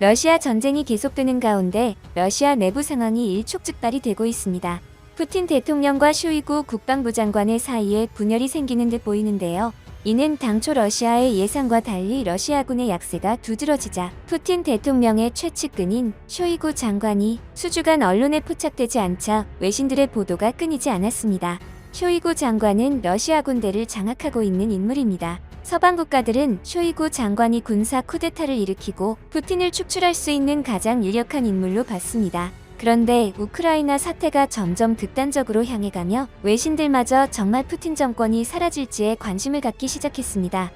러시아 전쟁이 계속되는 가운데 러시아 내부 상황이 일촉즉발이 되고 있습니다. 푸틴 대통령과 쇼이구 국방부 장관의 사이에 분열이 생기는 듯 보이는데요. 이는 당초 러시아의 예상과 달리 러시아군의 약세가 두드러지자 푸틴 대통령의 최측근인 쇼이구 장관이 수주간 언론에 포착되지 않자 외신들의 보도가 끊이지 않았습니다. 쇼이구 장관은 러시아 군대를 장악하고 있는 인물입니다. 서방 국가들은 쇼이구 장관이 군사 쿠데타를 일으키고 푸틴을 축출할 수 있는 가장 유력한 인물로 봤습니다. 그런데 우크라이나 사태가 점점 극단적으로 향해 가며 외신들마저 정말 푸틴 정권이 사라질지에 관심을 갖기 시작했습니다.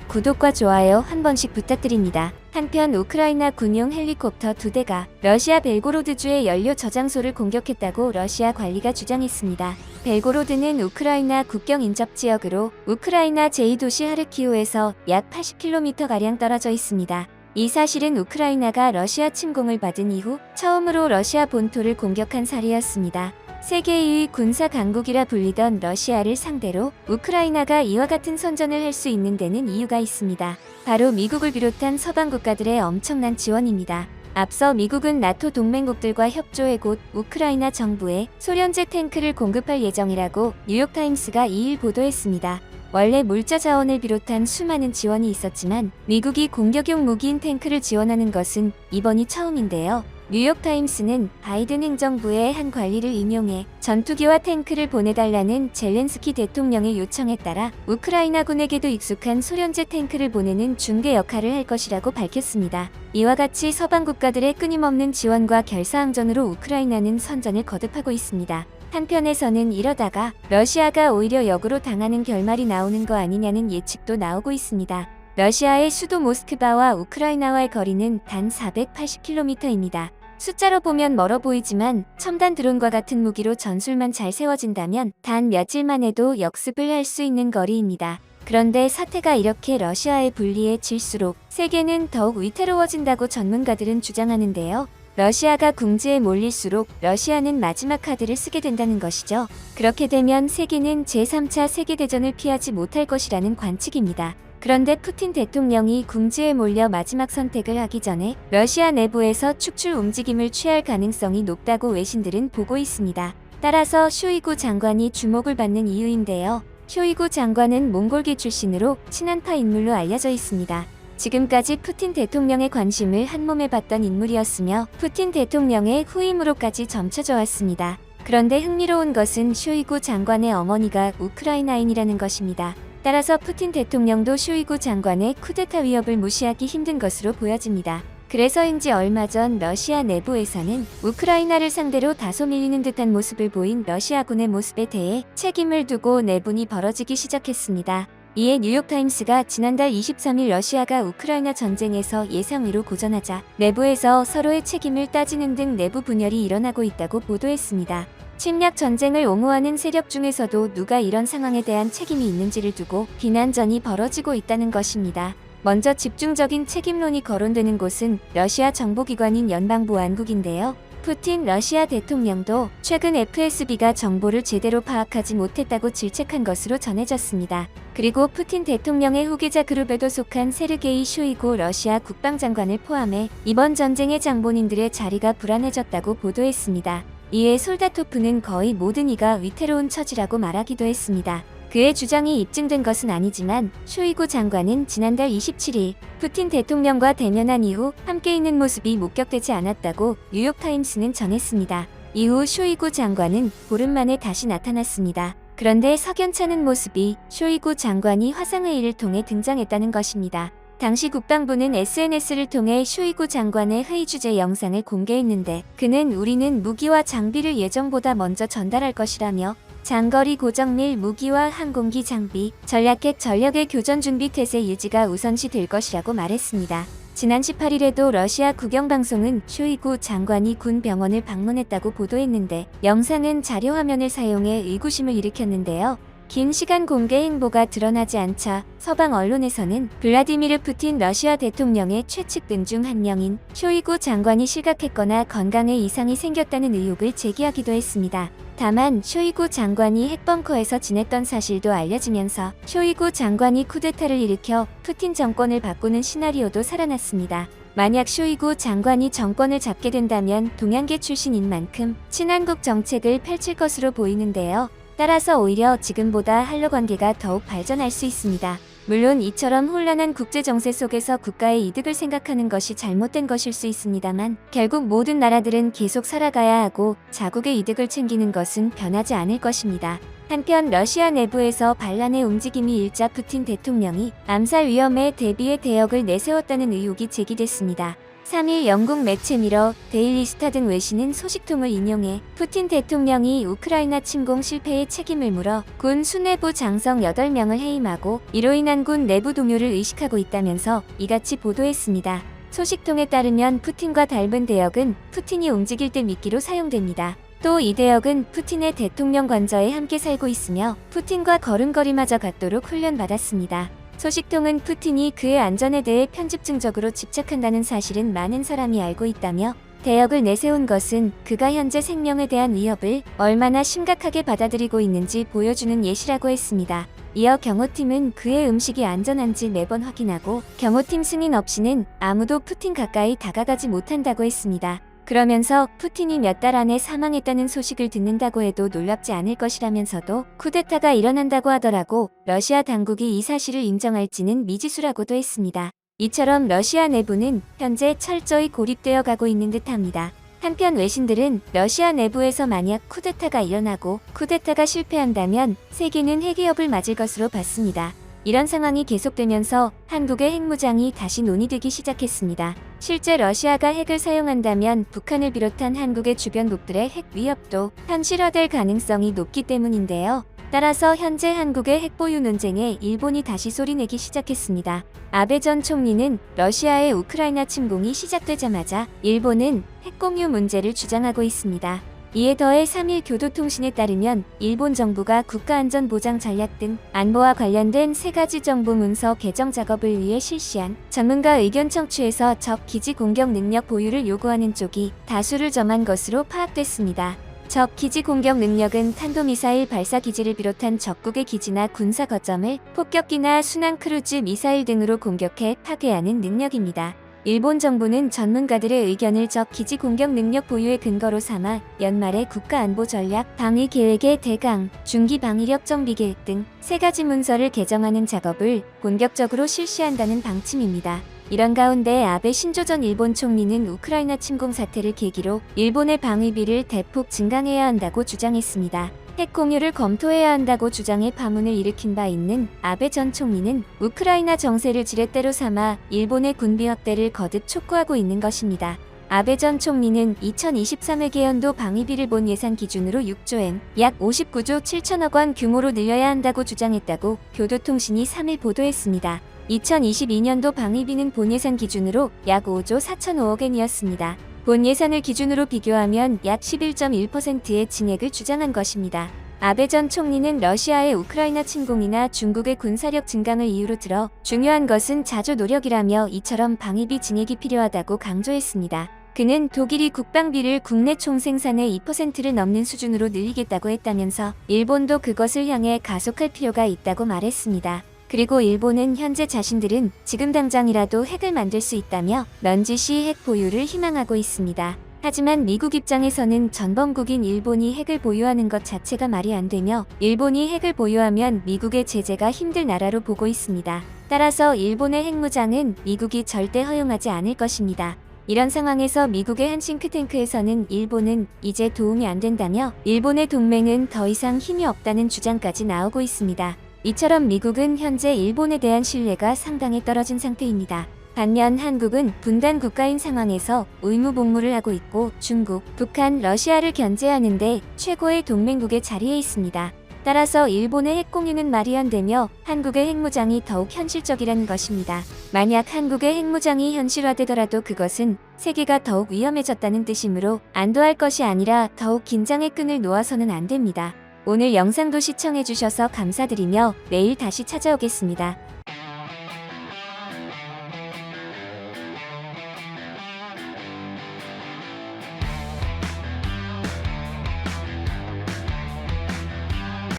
구독과 좋아요 한 번씩 부탁드립니다. 한편 우크라이나 군용 헬리콥터 2대가 러시아 벨고로드주의 연료 저장소를 공격했다고 러시아 관리가 주장했습니다. 벨고로드는 우크라이나 국경 인접 지역으로 우크라이나 제2도시 하르키우에서 약 80km가량 떨어져 있습니다. 이 사실은 우크라이나가 러시아 침공을 받은 이후 처음으로 러시아 본토를 공격한 사례였습니다. 세계의 군사 강국이라 불리던 러시아를 상대로 우크라이나가 이와 같은 선전을 할 수 있는 데는 이유가 있습니다. 바로 미국을 비롯한 서방 국가들의 엄청난 지원입니다. 앞서 미국은 나토 동맹국들과 협조해 곧 우크라이나 정부에 소련제 탱크를 공급할 예정이라고 뉴욕타임스가 2일 보도했습니다. 원래 물자 자원을 비롯한 수많은 지원이 있었지만 미국이 공격용 무기인 탱크를 지원하는 것은 이번이 처음인데요. 뉴욕타임스는 바이든 행정부의 한 관리를 인용해 전투기와 탱크를 보내달라는 젤렌스키 대통령의 요청에 따라 우크라이나군에게도 익숙한 소련제 탱크를 보내는 중개 역할을 할 것이라고 밝혔습니다. 이와 같이 서방 국가들의 끊임없는 지원과 결사항전으로 우크라이나는 선전을 거듭하고 있습니다. 한편에서는 이러다가 러시아가 오히려 역으로 당하는 결말이 나오는 거 아니냐는 예측도 나오고 있습니다. 러시아의 수도 모스크바와 우크라이나와의 거리는 단 480km입니다. 숫자로 보면 멀어 보이지만 첨단 드론과 같은 무기로 전술만 잘 세워진다면 단 며칠만 해도 역습을 할 수 있는 거리입니다. 그런데 사태가 이렇게 러시아에 불리해질수록 세계는 더욱 위태로워진다고 전문가들은 주장하는데요. 러시아가 궁지에 몰릴수록 러시아는 마지막 카드를 쓰게 된다는 것이죠. 그렇게 되면 세계는 제3차 세계대전을 피하지 못할 것이라는 관측입니다. 그런데 푸틴 대통령이 궁지에 몰려 마지막 선택을 하기 전에 러시아 내부에서 축출 움직임을 취할 가능성이 높다고 외신들은 보고 있습니다. 따라서 쇼이구 장관이 주목을 받는 이유인데요. 쇼이구 장관은 몽골계 출신으로 친한파 인물로 알려져 있습니다. 지금까지 푸틴 대통령의 관심을 한몸에 받던 인물이었으며 푸틴 대통령의 후임으로까지 점쳐져 왔습니다. 그런데 흥미로운 것은 쇼이구 장관의 어머니가 우크라이나인이라는 것입니다. 따라서 푸틴 대통령도 쇼이구 장관의 쿠데타 위협을 무시하기 힘든 것으로 보여집니다. 그래서인지 얼마 전 러시아 내부에서는 우크라이나를 상대로 다소 밀리는 듯한 모습을 보인 러시아군의 모습에 대해 책임을 두고 내분이 벌어지기 시작했습니다. 이에 뉴욕타임스가 지난달 23일 러시아가 우크라이나 전쟁에서 예상외로 고전하자 내부에서 서로의 책임을 따지는 등 내부 분열이 일어나고 있다고 보도했습니다. 침략 전쟁을 옹호하는 세력 중에서도 누가 이런 상황에 대한 책임이 있는지를 두고 비난전이 벌어지고 있다는 것입니다. 먼저 집중적인 책임론이 거론되는 곳은 러시아 정보기관인 연방보안국인데요. 푸틴 러시아 대통령도 최근 FSB가 정보를 제대로 파악하지 못했다고 질책한 것으로 전해졌습니다. 그리고 푸틴 대통령의 후계자 그룹에도 속한 세르게이 쇼이구 러시아 국방장관을 포함해 이번 전쟁의 장본인들의 자리가 불안해졌다고 보도했습니다. 이에 솔다토프는 거의 모든 이가 위태로운 처지라고 말하기도 했습니다. 그의 주장이 입증된 것은 아니지만 쇼이구 장관은 지난달 27일 푸틴 대통령과 대면한 이후 함께 있는 모습이 목격되지 않았다고 뉴욕타임스는 전했습니다. 이후 쇼이구 장관은 보름 만에 다시 나타났습니다. 그런데 석연찮은 모습이 쇼이구 장관이 화상회의를 통해 등장했다는 것입니다. 당시 국방부는 SNS를 통해 쇼이구 장관의 회의 주제 영상을 공개했는데 그는 우리는 무기와 장비를 예정보다 먼저 전달할 것이라며 장거리 고정밀 무기와 항공기 장비, 전략핵 전력의 교전 준비 태세 유지가 우선시 될 것이라고 말했습니다. 지난 18일에도 러시아 국영방송은 쇼이구 장관이 군 병원을 방문했다고 보도했는데 영상은 자료 화면을 사용해 의구심을 일으켰는데요. 긴 시간 공개 행보가 드러나지 않자 서방 언론에서는 블라디미르 푸틴 러시아 대통령의 최측근 중 한 명인 쇼이구 장관이 실각했거나 건강에 이상이 생겼다는 의혹을 제기하기도 했습니다. 다만 쇼이구 장관이 핵벙커에서 지냈던 사실도 알려지면서 쇼이구 장관이 쿠데타를 일으켜 푸틴 정권을 바꾸는 시나리오도 살아났습니다. 만약 쇼이구 장관이 정권을 잡게 된다면 동양계 출신인 만큼 친한국 정책을 펼칠 것으로 보이는데요. 따라서 오히려 지금보다 한러 관계가 더욱 발전할 수 있습니다. 물론 이처럼 혼란한 국제 정세 속에서 국가의 이득을 생각하는 것이 잘못된 것일 수 있습니다만 결국 모든 나라들은 계속 살아가야 하고 자국의 이득을 챙기는 것은 변하지 않을 것입니다. 한편 러시아 내부에서 반란의 움직임이 일자 푸틴 대통령이 암살 위험에 대비해 대역을 내세웠다는 의혹이 제기됐습니다. 3일 영국 매체 미러, 데일리 스타 등 외신은 소식통을 인용해 푸틴 대통령이 우크라이나 침공 실패에 책임을 물어 군 수뇌부 장성 8명을 해임하고 이로 인한 군 내부 동요를 의식하고 있다면서 이같이 보도했습니다. 소식통에 따르면 푸틴과 닮은 대역은 푸틴이 움직일 때 미끼로 사용됩니다. 또 이 대역은 푸틴의 대통령 관저에 함께 살고 있으며 푸틴과 걸음걸이마저 같도록 훈련받았습니다. 소식통은 푸틴이 그의 안전에 대해 편집증적으로 집착한다는 사실은 많은 사람이 알고 있다며 대역을 내세운 것은 그가 현재 생명에 대한 위협을 얼마나 심각하게 받아들이고 있는지 보여주는 예시라고 했습니다. 이어 경호팀은 그의 음식이 안전한지 매번 확인하고 경호팀 승인 없이는 아무도 푸틴 가까이 다가가지 못한다고 했습니다. 그러면서 푸틴이 몇 달 안에 사망했다는 소식을 듣는다고 해도 놀랍지 않을 것이라면서도 쿠데타가 일어난다고 하더라도 러시아 당국이 이 사실을 인정할지는 미지수라고도 했습니다. 이처럼 러시아 내부는 현재 철저히 고립되어 가고 있는 듯합니다. 한편 외신들은 러시아 내부에서 만약 쿠데타가 일어나고 쿠데타가 실패한다면 세계는 핵위협을 맞을 것으로 봤습니다. 이런 상황이 계속되면서 한국의 핵무장이 다시 논의되기 시작했습니다. 실제 러시아가 핵을 사용한다면 북한을 비롯한 한국의 주변국들의 핵 위협도 현실화될 가능성이 높기 때문인데요. 따라서 현재 한국의 핵보유 논쟁에 일본이 다시 소리내기 시작했습니다. 아베 전 총리는 러시아의 우크라이나 침공이 시작되자마자 일본은 핵공유 문제를 주장하고 있습니다. 이에 더해 3일 교도통신에 따르면 일본 정부가 국가안전보장 전략 등 안보와 관련된 3가지 정보 문서 개정 작업을 위해 실시한 전문가 의견 청취에서 적 기지 공격 능력 보유를 요구하는 쪽이 다수를 점한 것으로 파악됐습니다. 적 기지 공격 능력은 탄도미사일 발사 기지를 비롯한 적국의 기지나 군사 거점을 폭격기나 순항 크루즈 미사일 등으로 공격해 파괴하는 능력입니다. 일본 정부는 전문가들의 의견을 적 기지 공격 능력 보유의 근거로 삼아 연말에 국가안보전략 방위 계획의 대강, 중기 방위력 정비 계획 등 3가지 문서를 개정하는 작업을 본격적으로 실시한다는 방침입니다. 이런 가운데 아베 신조 전 일본 총리는 우크라이나 침공 사태를 계기로 일본의 방위비를 대폭 증강해야 한다고 주장했습니다. 핵 공유를 검토해야 한다고 주장해 파문을 일으킨 바 있는 아베 전 총리는 우크라이나 정세를 지렛대로 삼아 일본의 군비 확대를 거듭 촉구하고 있는 것입니다. 아베 전 총리는 2023회계연도 방위비를 본 예산 기준으로 6조엔 약 59조 7천억 원 규모로 늘려야 한다고 주장했다고 교도통신이 3일 보도했습니다. 2022년도 방위비는 본 예산 기준으로 약 5조 4천억엔이었습니다. 본 예산을 기준으로 비교하면 약 11.1%의 증액을 주장한 것입니다. 아베 전 총리는 러시아의 우크라이나 침공이나 중국의 군사력 증강을 이유로 들어 중요한 것은 자조 노력이라며 이처럼 방위비 증액이 필요하다고 강조했습니다. 그는 독일이 국방비를 국내 총생산의 2%를 넘는 수준으로 늘리겠다고 했다면서 일본도 그것을 향해 가속할 필요가 있다고 말했습니다. 그리고 일본은 현재 자신들은 지금 당장이라도 핵을 만들 수 있다며 넌지시 핵 보유를 희망하고 있습니다. 하지만 미국 입장에서는 전범국인 일본이 핵을 보유하는 것 자체가 말이 안 되며 일본이 핵을 보유하면 미국의 제재가 힘들 나라로 보고 있습니다. 따라서 일본의 핵무장은 미국이 절대 허용하지 않을 것입니다. 이런 상황에서 미국의 한 싱크탱크에서는 일본은 이제 도움이 안 된다며 일본의 동맹은 더 이상 힘이 없다는 주장까지 나오고 있습니다. 이처럼 미국은 현재 일본에 대한 신뢰가 상당히 떨어진 상태입니다. 반면 한국은 분단 국가인 상황에서 의무복무를 하고 있고 중국, 북한, 러시아를 견제하는 데 최고의 동맹국의 자리에 있습니다. 따라서 일본의 핵공유는 말이 안 되며 한국의 핵무장이 더욱 현실적이라는 것입니다. 만약 한국의 핵무장이 현실화되더라도 그것은 세계가 더욱 위험해졌다는 뜻이므로 안도할 것이 아니라 더욱 긴장의 끈을 놓아서는 안 됩니다. 오늘 영상도 시청해주셔서 감사드리며 내일 다시 찾아오겠습니다.